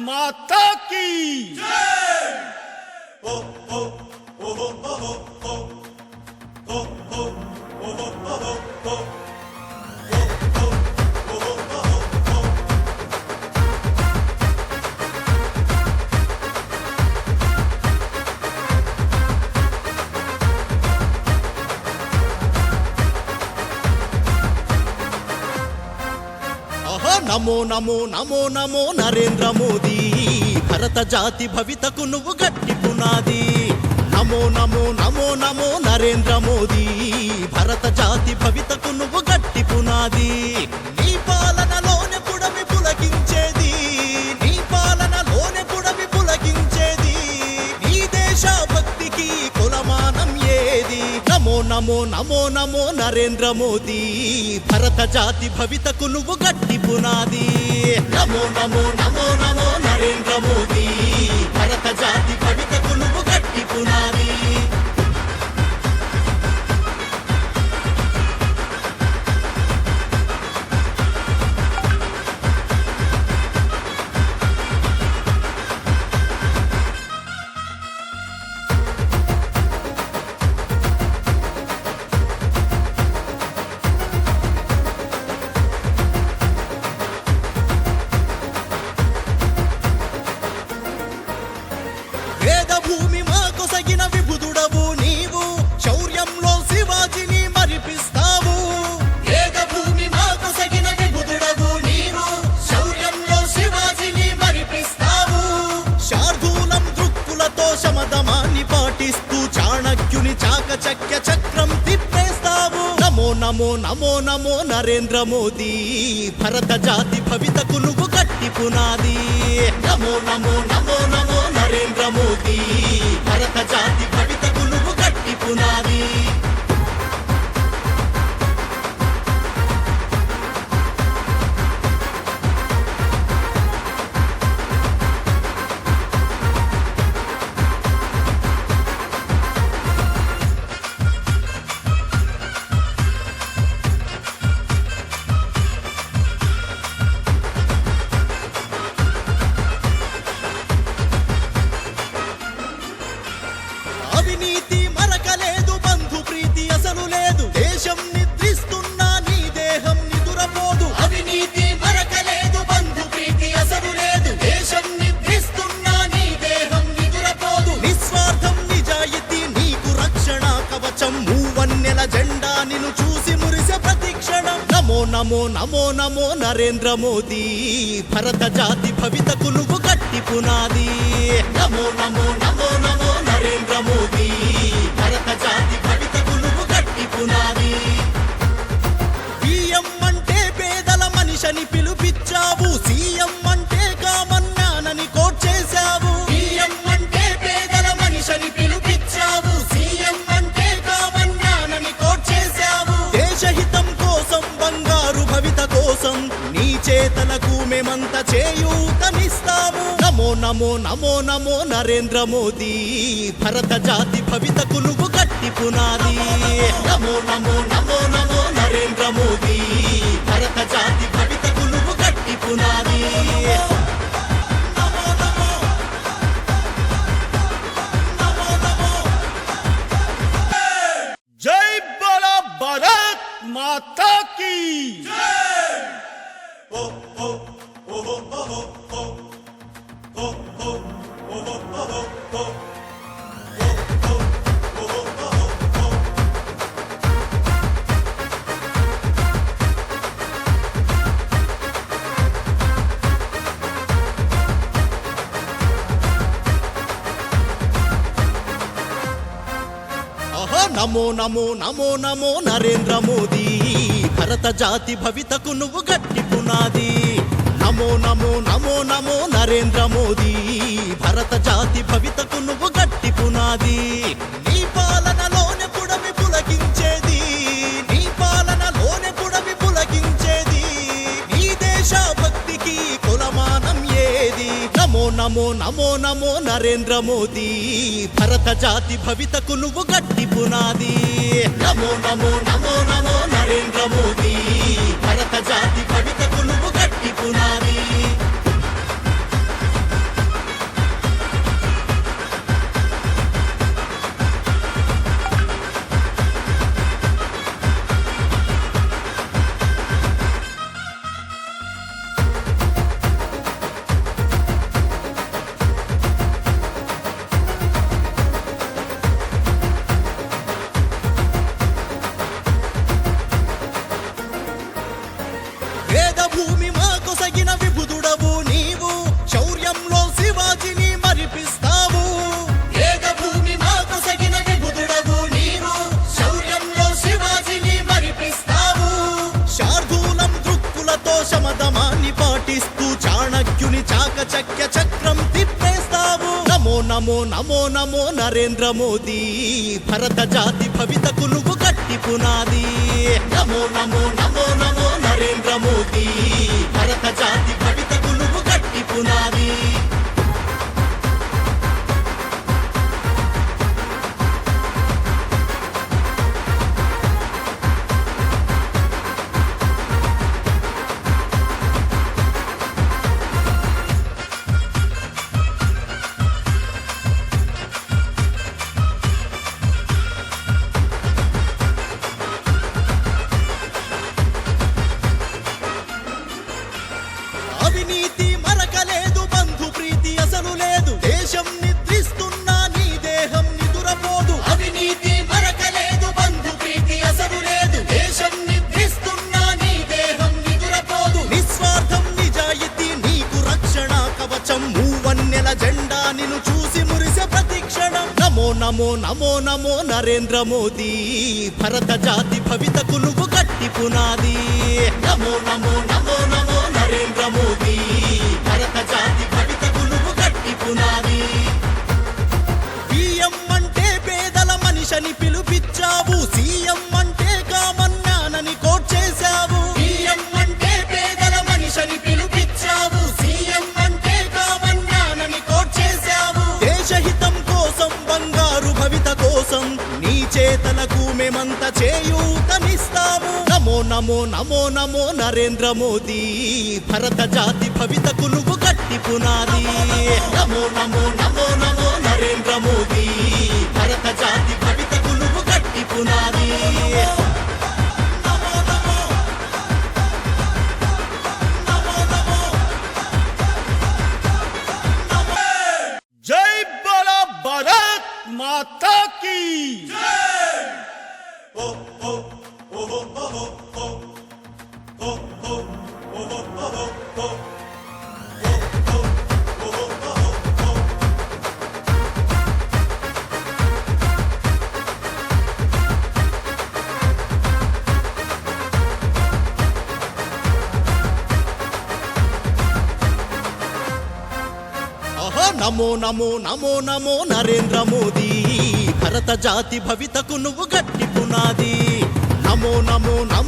माता की నమో నమో నమో నమో నరేంద్ర మోదీ భరత జాతి భవితకు నువ్వు గట్టి పునాది. నమో నమో నమో నమో నరేంద్ర మోదీ భరత జాతి భవితకు నువ్వు గట్టి పునాది. నీ పాలనలోనే పుడమి పులకించేది, నీ పాలనలోనే పుడమి పులకించేది, నీ దేశ భక్తికి కులమానం ఏది. నమో నమో నమో నమో నరేంద్ర మోదీ భరత జాతి భవితకు నువ్వు గట్టి పునాది. నమో నమో నమో నమో నరేంద్ర మోదీ భరత జాతి భవితకు నువ్వు గట్టి పునాది. భూమి మా కొసగిన విభుదుడవు నీవు, శౌర్యంలో శివాజిని మరిపిస్తావు. భూమి మా కొసగిన విభుదుడవు నీవు, శౌర్యంలో శివాజిని మరిపిస్తావు. శార్దూలం దృక్కులతో శమదమాన్ని పాటిస్తూ చాణక్యుని చాకచక్య చక్రం తిప్పేస్తావు. నమో నమో నమో నమో నరేంద్ర మోదీ భరత జాతి భవితకు నువ్వు గట్టి పునాది. నమో నమో నమో నమో నరేంద్ర మోదీ భరత జాతి భవితకు నువ్వు గట్టి పునాది. అవినీతి మరకలేదు, బంధు ప్రీతి అసలు లేదు, దేశం నిద్రిస్తున్నా నీ దేహం నిదురపోదు. అవినీతి మరకలేదు, బంధు ప్రీతి అసలు లేదు, దేశం నిద్రిస్తున్నా నీ దేహం నిదురపోదు. నిస్వార్థం నిజాయితీ నీకు రక్షణ కవచం, మూవన్నెల జెండా నిన్ను చూసి మురిసె ప్రతిక్షణం. నమో నమో నమో నమో నరేంద్ర మోదీ భరత జాతి భవితకు నువ్వు గట్టి పునాది. నమో నమో నమో నమో నరేంద్ర మోదీ భరత జాతి భవితకు నువ్వు గట్టి పునాది. పిఎం అంటే పేదల మనిషిని పిలుపిచ్చావు, సీఎం అంటే కామన్నానని కోట్ చేశావు. పిఎం అంటే పేదల మనిషిని పిలుపిచ్చావు, సీఎం అంటే కామన్నానని కోట్ చేశావు. దేశహితం కోసం బంగారు భవిత కోసం నీ చేతలకు మేమంత చేయూతనిస్తాము. నమో నమో నమో నమో నరేంద్ర మోదీ భరత జాతి భవితకు నువ్వు గట్టి పునాది. నమో నమో నమో నమో నరేంద్ర మోదీ భరత జాతి భవితకు నువ్వు గట్టి పునాది. जय बोला भारत माता की నమో నమో నమో నమో నరేంద్ర మోదీ భరత జాతి భవితకు నువ్వు గట్టి పునాది. నమో నమో నమో నమో నరేంద్ర మోదీ భరత జాతి భవితకు నువ్వు గట్టి పునాది. నీ పాలనలోనే పుడమి పులకించేది, నీ పాలనలోనే పుడమి పులకించేది, నీ దేశ భక్తికి కులమానం ఏది. నమో నమో నమో నమో నరేంద్ర మోదీ భరత జాతి భవితకు నువ్వు గట్టి పునాది. నమో నమో నమో నమో నరేంద్ర మోదీ భరత జాతి భవితకు నువ్వు గట్టి పునాది. నమో నమో నమో నరేంద్ర మోదీ భరత జాతి భవితకు నువ్వు గట్టి పునాది నమో నమో నమో నమో నరేంద్ర మోదీ భరత జాతి భవితకు నువ్వు గట్టి పునాది అవినీతి మరకలేదు బంధు ప్రీతి అసలు లేదు దేశం నిద్రిస్తున్నా నీ దేహం నిదురపోదు అవినీతి మరకలేదు బంధు ప్రీతి అసలు లేదు దేశం నిద్రిస్తున్నా నీ దేహం నిదురపోదు నిస్వార్థం నిజాయితీ నీకు రక్షణ కవచం మూవన్నెల జెండా నిన్ను చూసి మురిసె ప్రతిక్షణం నమో నమో నమో నమో నరేంద్ర మోదీ భరత జాతి భవితకు నువ్వు గట్టి పునాది నమో నమో నమో నమో నరేంద్ర మోదీ భరత జాతి భవితకు నువ్వు గట్టి పునాది పిఎం అంటే పేదల మనిషిని పిలుపిచ్చావు సీఎం అంటే కామన్నానని కోట్ చేశావు పిఎం అంటే పేదల మనిషిని పిలుపిచ్చావు సీఎం అంటే కామన్నానని కోట్ చేశావు దేశహితం కోసం బంగారు భవిత కోసం నీ చేతలకు మేమంతా చేయూతనిస్తాము నమో నమో నమో నమో నరేంద్ర మోదీ భరత జాతి భవితకు నువ్వు గట్టి పునాది నమో నమో నమో నమో నరేంద్ర మోదీ భరత జాతి భవితకు నువ్వు గట్టి పునాది నమో నమో నమో నమో జై బోలో భారత్ మాతా కీ నమో నమో నమో నమో నరేంద్ర మోదీ భరత జాతి భవితకు నువ్వు గట్టి పునాది నమో నమో నమో